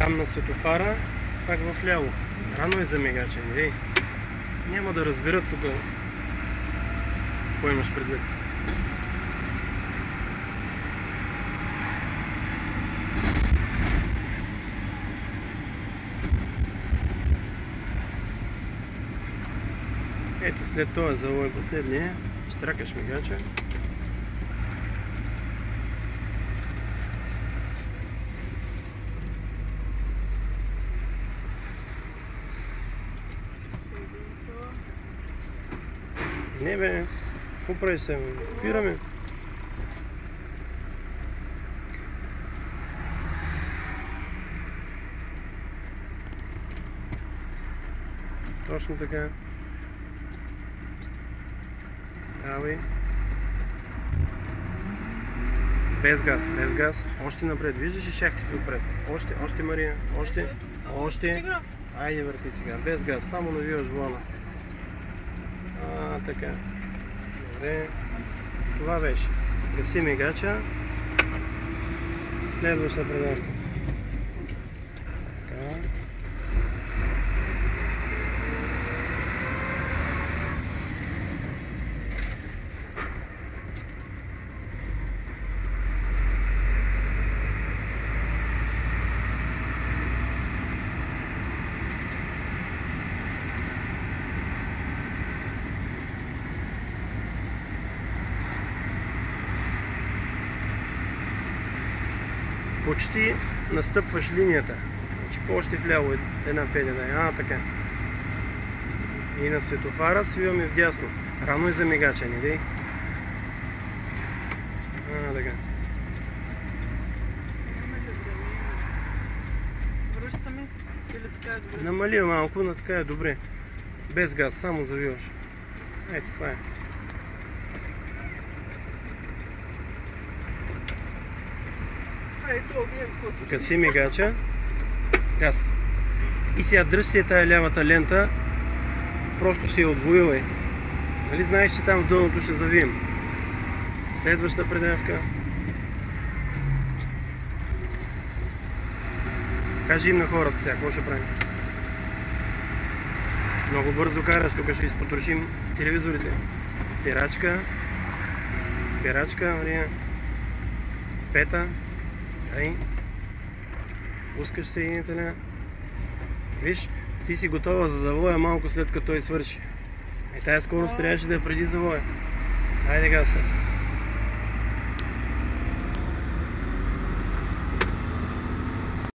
Там на светофара, пак в ляво. Рано е за мигача, не. Няма да разберат тук кой имаш предвид. Ето след това завой последния, штракаш мигача. Не бе, какво правиш се? Спираме. Точно така. Давай. Без газ, без газ. Още напред. Виждаш ли шахтите отпред? Още Мария. Още. Айде върти сега. Без газ. Само навиваш волана. Така. Добре. Това беше. Гаси мигача. Следваща предавка. Така. Почти настъпваш линията. Значи по-още вляво една педена. Така. И на светофара свиваме вдясно. Рано е за мигача, не дей? Така. Връщаме или така е добре? Намали малко, но така е добре. Без газ, само завиваш. Ето това е. Гаси мигача. Газ. И сега дръж си тая лявата лента. Просто си я отвоила. Нали знаеш, че там в дъното ще завием. Следваща предявка. Кажи им на хората сега, какво ще правим. Много бързо караш, тук ще изпотрошим телевизорите. Спирачка. Спирачка, Мария. Пета. Дай. Пускаш се едината. Виж, ти си готова за завоя малко след като той свърши. И тая скорост трябваше да е преди завоя. Айде гаса.